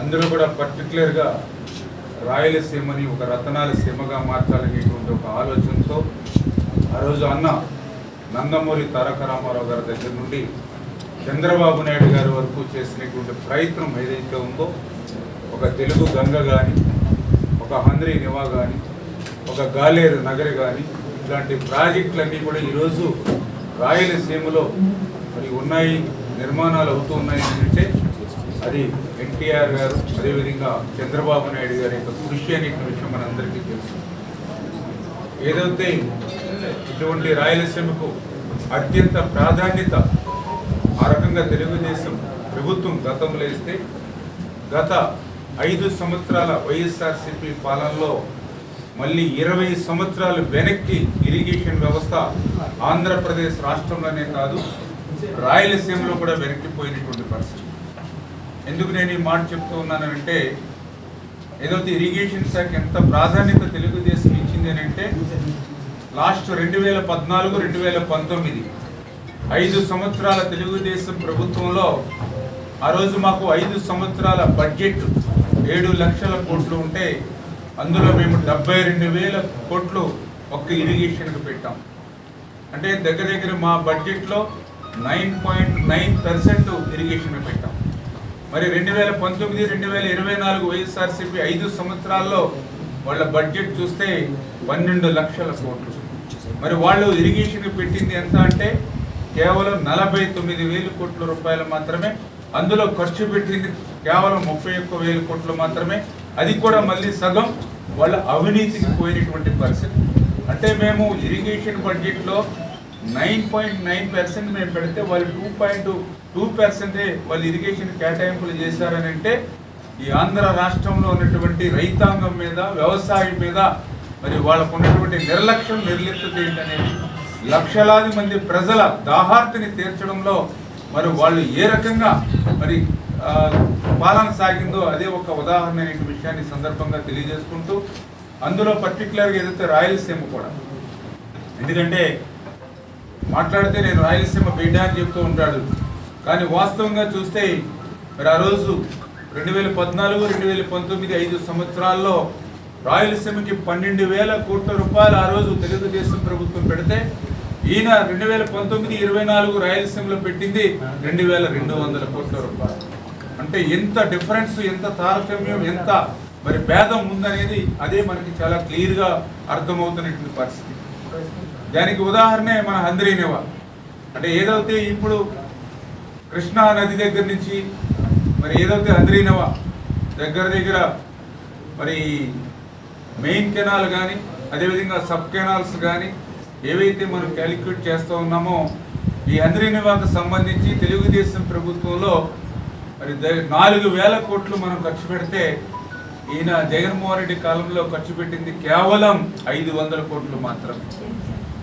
అందరూ కూడా పర్టికులర్గా రాయలసీమని ఒక రతనాల సీమగా మార్చాలనేటువంటి ఒక ఆలోచనతో ఆ రోజు అన్న నందమూరి తారక రామారావు గారి దగ్గర నుండి చంద్రబాబు నాయుడు గారి వరకు చేసినటువంటి ప్రయత్నం ఏదైతే ఉందో ఒక తెలుగు గంగ కానీ, ఒక హంద్రీ నివా కానీ, ఒక గాలేరు నగరి కానీ, ఇట్లాంటి ప్రాజెక్టులన్నీ కూడా ఈరోజు రాయలసీమలో మరి ఉన్నాయి, నిర్మాణాలు అవుతూ ఉన్నాయి అంటే అది ఎన్టీఆర్ గారు, అదేవిధంగా చంద్రబాబు నాయుడు గారి యొక్క కృషి అనే విషయం మనందరికీ తెలుసు. ఏదైతే ఇటువంటి రాయలసీమకు అత్యంత ప్రాధాన్యత ఆ రకంగా తెలుగుదేశం ప్రభుత్వం గతంలో ఇస్తే, గత 5 సంవత్సరాల వైఎస్ఆర్సీపీ పాలనలో మళ్ళీ 20 సంవత్సరాలు వెనక్కి ఇరిగేషన్ వ్యవస్థ ఆంధ్రప్రదేశ్ రాష్ట్రంలోనే కాదు రాయలసీమలో కూడా వెనక్కిపోయినటువంటి పరిస్థితి. ఎందుకు నేను ఈ మాట చెప్తూ ఉన్నానంటే, ఏదైతే ఇరిగేషన్ శాఖ ఎంత ప్రాధాన్యత తెలుగుదేశం ఇచ్చింది అని అంటే, లాస్ట్ 2014-2019 5 సంవత్సరాల తెలుగుదేశం ప్రభుత్వంలో ఆ రోజు మాకు 5 సంవత్సరాల బడ్జెట్ 7 లక్షల కోట్లు ఉంటే అందులో మేము 72,000 కోట్లు ఒక్క ఇరిగేషన్కి పెట్టాం. అంటే దగ్గర దగ్గర మా బడ్జెట్లో 9.9% ఇరిగేషన్ పెట్టాం. మరి 2019-2024 వైఎస్ఆర్సీపీ 5 సంవత్సరాల్లో వాళ్ళ బడ్జెట్ చూస్తే 12 లక్షల కోట్లు. మరి వాళ్ళు ఇరిగేషన్ పెట్టింది ఎంత అంటే కేవలం 49,000 కోట్ల రూపాయలు మాత్రమే. అందులో ఖర్చు పెట్టింది కేవలం 31,000 కోట్లు మాత్రమే. అది కూడా మళ్ళీ సగం వాళ్ళ అవినీతికి పోయినటువంటి పరిస్థితి. అంటే మేము ఇరిగేషన్ బడ్జెట్లో 9.9% మేము పెడితే వాళ్ళు 2.2% వాళ్ళు ఇరిగేషన్ కేటాయింపులు చేశారని అంటే ఈ ఆంధ్ర రాష్ట్రంలో ఉన్నటువంటి రైతాంగం మీద, వ్యవసాయం మీద మరి వాళ్ళకు ఉన్నటువంటి నిర్లక్ష్యం, నిర్లిప్తత ఏంటనేది లక్షలాది మంది ప్రజల దాహార్తిని తీర్చడంలో మరి వాళ్ళు ఏ రకంగా మరి పాలన సాగిందో అదే ఒక ఉదాహరణ అనే విషయాన్ని సందర్భంగా తెలియజేసుకుంటూ, అందులో పర్టికులర్గా ఏదైతే రాయలసీమ కూడా, ఎందుకంటే మాట్లాడితే నేను రాయలసీమ బిడ్డ అని చెప్తూ ఉంటాడు, కానీ వాస్తవంగా చూస్తే మరి ఆ రోజు 2014-2019 5 సంవత్సరాల్లో రాయలసీమకి 12,000 కోట్ల రూపాయలు ఆ రోజు తెలుగుదేశం ప్రభుత్వం పెడితే ఈయన 2019-24 రాయలసీమలో పెట్టింది 2,200 కోట్ల రూపాయలు. అంటే ఎంత డిఫరెన్స్, ఎంత తారతమ్యం, ఎంత మరి భేదం ఉందనేది అదే మనకి చాలా క్లియర్గా అర్థమవుతున్నటువంటి పరిస్థితి. దానికి ఉదాహరణే మన హంద్రీ నివా. అంటే ఏదైతే ఇప్పుడు కృష్ణా నది దగ్గర నుంచి మరి ఏదైతే హంద్రీ నివా దగ్గర మరి మెయిన్ కెనాల్ కానీ, అదేవిధంగా సబ్ కెనాల్స్ కానీ ఏవైతే మనం క్యాలిక్యులేట్ చేస్తూ ఉన్నామో, ఈ హంద్రీ నివాకు సంబంధించి తెలుగుదేశం ప్రభుత్వంలో మరి 4,000 కోట్లు మనం ఖర్చు పెడితే ఈయన జగన్మోహన్ రెడ్డి కాలంలో ఖర్చు పెట్టింది కేవలం 500 కోట్లు మాత్రమే.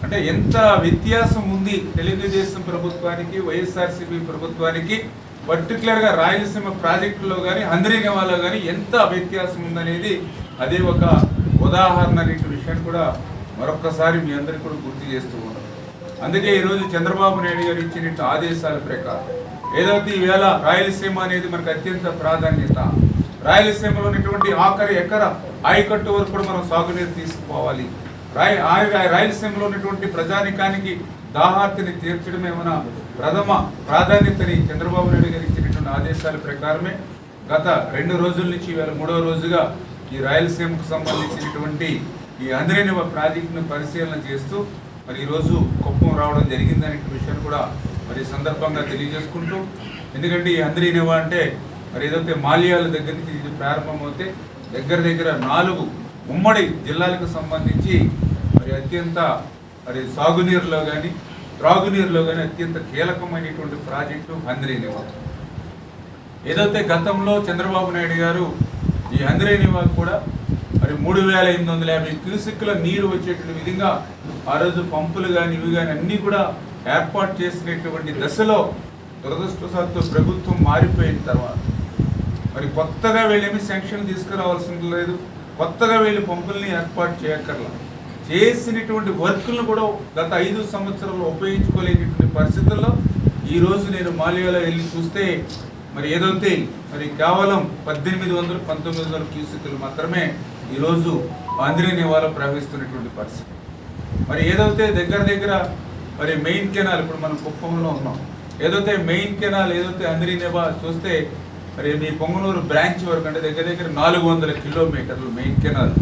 అంటే ఎంత వ్యత్యాసం ఉంది తెలుగుదేశం ప్రభుత్వానికి, వైఎస్ఆర్సీపీ ప్రభుత్వానికి, పర్టికులర్గా రాయలసీమ ప్రాజెక్టులో కానీ, హంద్రీ నివాలో కానీ ఎంత వ్యత్యాసం ఉందనేది అదే ఒక ఉదాహరణ అనే విషయాన్ని కూడా మరొక్కసారి మీ అందరికీ కూడా గుర్తు చేస్తూ ఉన్నాం. అందుకే ఈరోజు చంద్రబాబు నాయుడు గారు ఇచ్చిన ఆదేశాల ప్రకారం ఏదైతే ఈవేళ రాయలసీమ అనేది మనకు అత్యంత ప్రాధాన్యత, రాయలసీమలో ఉన్నటువంటి ఆఖరి ఎకర ఆయకట్టు వరకు కూడా మనం సాగునీరు తీసుకుపోవాలి. రాయలసీమలో ఉన్నటువంటి ప్రజానికానికి దాహార్తిని తీర్చడమే మన ప్రథమ ప్రాధాన్యతని చంద్రబాబు నాయుడు గారు ఇచ్చినటువంటి ఆదేశాల ప్రకారమే గత 2 రోజుల నుంచి ఈవేళ 3వ రోజుగా ఈ రాయలసీమకు సంబంధించినటువంటి ఈ హంద్రీ నివా ప్రాజెక్టును పరిశీలన చేస్తూ మరి ఈరోజు కుప్పం రావడం జరిగిందనే విషయాన్ని కూడా మరి సందర్భంగా తెలియజేసుకుంటూ, ఎందుకంటే ఈ హంద్రీ నివా అంటే మరి ఏదైతే మాల్యాల దగ్గర నుంచి ఇది ప్రారంభమవుతే దగ్గర 4 ఉమ్మడి జిల్లాలకు సంబంధించి మరి అత్యంత మరి సాగునీరులో కానీ, త్రాగునీరులో కానీ అత్యంత కీలకమైనటువంటి ప్రాజెక్టు హంద్రీ నివా. ఏదైతే గతంలో చంద్రబాబు నాయుడు గారు ఈ హంద్రీ నివా కూడా మరి 3,850 క్యూసెక్కుల నీరు వచ్చేటువంటి విధంగా ఆ రోజు పంపులు కానీ ఇవి కానీ అన్నీ కూడా ఏర్పాటు చేసినటువంటి దశలో దురదృష్టవశాత్తు ప్రభుత్వం మారిపోయిన తర్వాత మరి కొత్తగా వీళ్ళేమి శాంక్షన్ తీసుకురావాల్సింది లేదు, కొత్తగా వీళ్ళు పంపుల్ని ఏర్పాటు చేయక్కర్లా. చేసినటువంటి వర్కులను కూడా గత 5 సంవత్సరాలు ఉపయోగించుకోలేనటువంటి పరిస్థితుల్లో ఈరోజు నేను మాల్యాలో వెళ్ళి చూస్తే మరి ఏదైతే మరి కేవలం 1800-1900 క్యూసెక్కులు మాత్రమే ఈరోజు అంద్రి నివాలో ప్రవహిస్తున్నటువంటి పరిస్థితి. మరి ఏదైతే దగ్గర మరి మెయిన్ కెనాల్, ఇప్పుడు మనం కుప్పంలో ఉన్నాం, ఏదైతే మెయిన్ కెనాల్ ఏదైతే అంద్రి నివా చూస్తే మరి మీ పొంగనూరు బ్రాంచ్ వరకు అంటే దగ్గర 400 కిలోమీటర్లు మెయిన్ కెనాల్,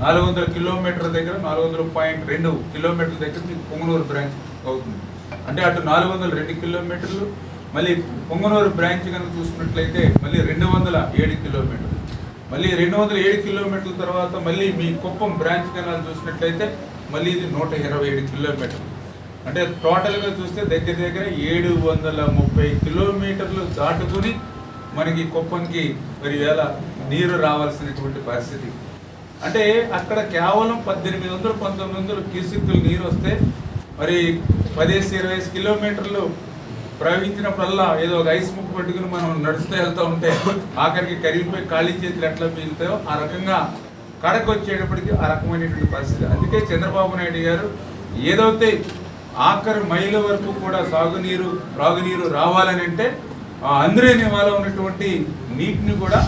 400 కిలోమీటర్ల దగ్గర 400.2 కిలోమీటర్ల దగ్గర మీకు పొంగనూరు బ్రాంచ్ అవుతుంది. అంటే అటు 402 కిలోమీటర్లు, మళ్ళీ పొంగనూరు బ్రాంచ్ కనుక చూసుకున్నట్లయితే మళ్ళీ 207 కిలోమీటర్లు, మళ్ళీ 207 కిలోమీటర్ల తర్వాత మళ్ళీ మీ కుప్పం బ్రాంచ్ కెనాల్ చూసినట్లయితే మళ్ళీ ఇది 127 కిలోమీటర్లు. అంటే టోటల్గా చూస్తే దగ్గర 730 కిలోమీటర్లు దాటుకుని మనకి కుప్పంకి మరి వేళ నీరు రావాల్సినటువంటి పరిస్థితి. అంటే అక్కడ కేవలం 1800-1900 క్యూసెక్కులు నీరు వస్తే మరి 10-20 కిలోమీటర్లు ప్రవహించినప్పుడల్లా ఏదో ఒక ఐస్ ముక్కు పట్టుకుని మనం నడుస్తూ వెళ్తూ ఉంటే ఆఖరికి కరిగిపోయి ఖాళీ చేతులు ఎట్లా మిగులుతాయో ఆ రకంగా కడకు వచ్చేటప్పటికి ఆ రకమైనటువంటి పరిస్థితి. అందుకే చంద్రబాబు నాయుడు గారు ఏదైతే ఆఖరి మైళ్ళ వరకు కూడా సాగునీరు త్రాగునీరు రావాలని అంటే ఆ అంద్రి నివాలో ఉన్నటువంటి నీటిని కూడా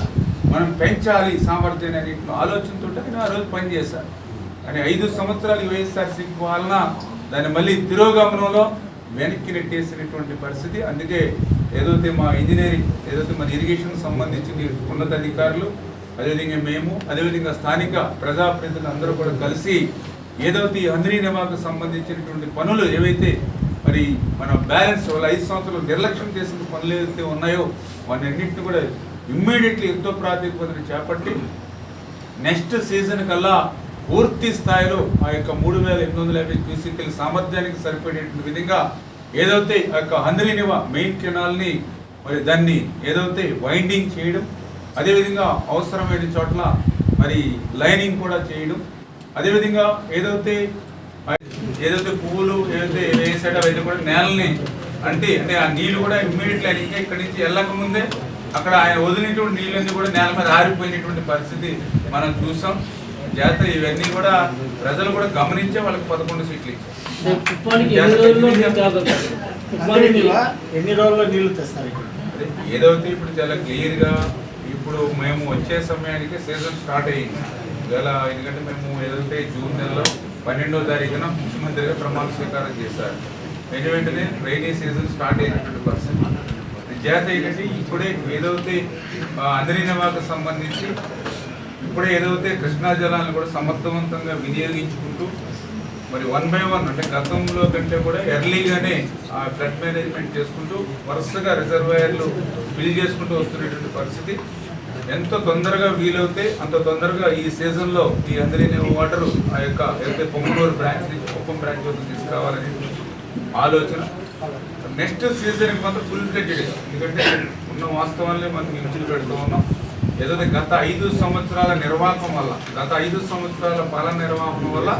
మనం పెంచాలి సామర్థ్యం అనే ఆలోచనతో నేను ఆ రోజు పనిచేశాను. కానీ 5 సంవత్సరాలు వైఎస్ఆర్సీపీ వలన దాన్ని మళ్ళీ తిరోగమనంలో వెనక్కి నెట్టేసినటువంటి పరిస్థితి. అందుకే ఏదైతే మా ఇంజనీరింగ్ ఏదైతే మన ఇరిగేషన్ సంబంధించిన ఉన్నతాధికారులు, అదేవిధంగా మేము, అదేవిధంగా స్థానిక ప్రజాప్రతినిధులు అందరూ కూడా కలిసి ఏదైతే ఈ అంద్రి నివాకు సంబంధించినటువంటి పనులు ఏవైతే మరి మన బ్యాలెన్స్ వాళ్ళ 5 సంవత్సరాలు నిర్లక్ష్యం చేసిన పనులు ఏదైతే ఉన్నాయో వాటి అన్నింటినీ కూడా ఇమ్మీడియట్లీ యుద్ధ ప్రాతిపదికన చేపట్టి నెక్స్ట్ సీజన్ కల్లా పూర్తి స్థాయిలో ఆ యొక్క 3850 క్యూసెక్కుల సామర్థ్యానికి సరిపడేటువంటి విధంగా ఏదైతే ఆ యొక్క అంద్రి నివా మెయిన్ కెనాల్ని మరి దాన్ని ఏదైతే వైండింగ్ చేయడం, అదేవిధంగా అవసరమైన చోట్ల మరి లైనింగ్ కూడా చేయడం, అదేవిధంగా ఏదైతే పువ్వులు ఏదైతే వేసాడో అవన్నీ కూడా నేలని అంటే ఆ నీళ్ళు కూడా ఇమ్మీడియట్లీ ఆయన ఇంకా ఇక్కడి నుంచి వెళ్ళక ముందే అక్కడ ఆయన వదిలినటువంటి నీళ్ళన్నీ కూడా నేల మీద ఆరిపోయినటువంటి పరిస్థితి మనం చూసాం. జాతర ఇవన్నీ కూడా ప్రజలు కూడా గమనించే వాళ్ళకి 11 సీట్లు ఇచ్చారు. ఏదైతే ఇప్పుడు చాలా క్లియర్గా ఇప్పుడు మేము వచ్చే సమయానికి సీజన్ స్టార్ట్ అయ్యింది ఇవాళ. ఎందుకంటే మేము ఏదైతే జూన్ నెలలో 12వ తారీఖున ముఖ్యమంత్రిగా ప్రమాణ స్వీకారం చేశారు. వెంటనే రైనీ సీజన్ స్టార్ట్ అయినటువంటి పరిస్థితి. జాత ఏంటంటే ఇప్పుడే ఏదైతే అంద్రి నివాకు సంబంధించి ఇప్పుడే ఏదైతే కృష్ణా జలాలను కూడా సమర్థవంతంగా వినియోగించుకుంటూ మరి 1 by 1 అంటే గతంలో కంటే కూడా ఎర్లీగానే ఆ ఫ్లడ్ మేనేజ్మెంట్ చేసుకుంటూ వరుసగా రిజర్వాయర్లు ఫిల్ చేసుకుంటూ వస్తున్నటువంటి పరిస్థితి. ఎంత తొందరగా వీలవుతే అంత తొందరగా ఈ సీజన్లో ఈ అంద్రి నివా వాటరు ఆ యొక్క ఏదైతే పొంగనూరు బ్రాంచ్ నుంచి కుప్పం బ్రాంచ్ వరకు తీసుకురావాలని ఆలోచన. నెక్స్ట్ సీజన్కి మాత్రం ఫుల్ ఫ్లెడ్జెడ్, ఎందుకంటే ఉన్న వాస్తవాన్ని మనం ఇంచులు పెడుతూ ఉన్నాం. ఏదైతే గత 5 సంవత్సరాల నిర్వాహకం వల్ల, గత 5 సంవత్సరాల పాలన నిర్వాహకం వల్ల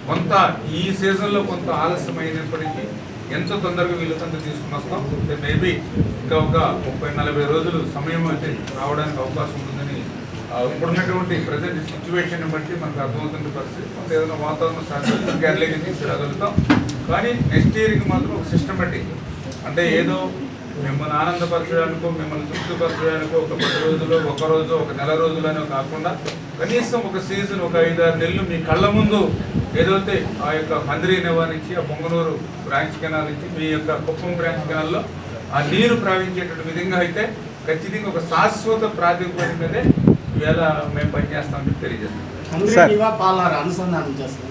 కొంత ఈ సీజన్లో కొంత ఆలస్యమైనప్పటికీ ఎంత తొందరగా వీళ్ళకంత తీసుకుని వస్తాం. మేబీ ఇంకా ఒక 30-40 రోజులు సమయం అయితే రావడానికి అవకాశం ఉంటుందని ఇప్పుడున్నటువంటి ప్రజెంట్ సిచ్యువేషన్ బట్టి మనకు అర్థమవుతున్న పరిస్థితి. కొంత ఏదైనా వాతావరణ శాస్త్రం కేరళకి తీసుకురాగలుగుతాం. కానీ నెక్స్ట్ ఇయర్కి మాత్రం ఒక సిస్టమేటిక్ అంటే ఏదో మిమ్మల్ని ఆనందపరచడానికో మిమ్మల్ని తృప్తిపరచడానికో ఒక 10 రోజులు, ఒక రోజు, ఒక నెల రోజులనో కాకుండా కనీసం ఒక సీజన్, ఒక 5-6 నెలలు మీ కళ్ళ ముందు ఏదైతే ఆ యొక్క అంద్రి నివా నుంచి ఆ పొంగనూరు బ్రాంచ్ కెనాల్ నుంచి మీ యొక్క కుప్పం బ్రాంచ్ కెనాల్లో ఆ నీరు ప్రవహించేటువంటి విధంగా అయితే ఖచ్చితంగా ఒక శాశ్వత ప్రాతిపదిక మీదే ఇవాళ మేము పనిచేస్తామని తెలియజేస్తాం. అనుసంధానం చేస్తాం.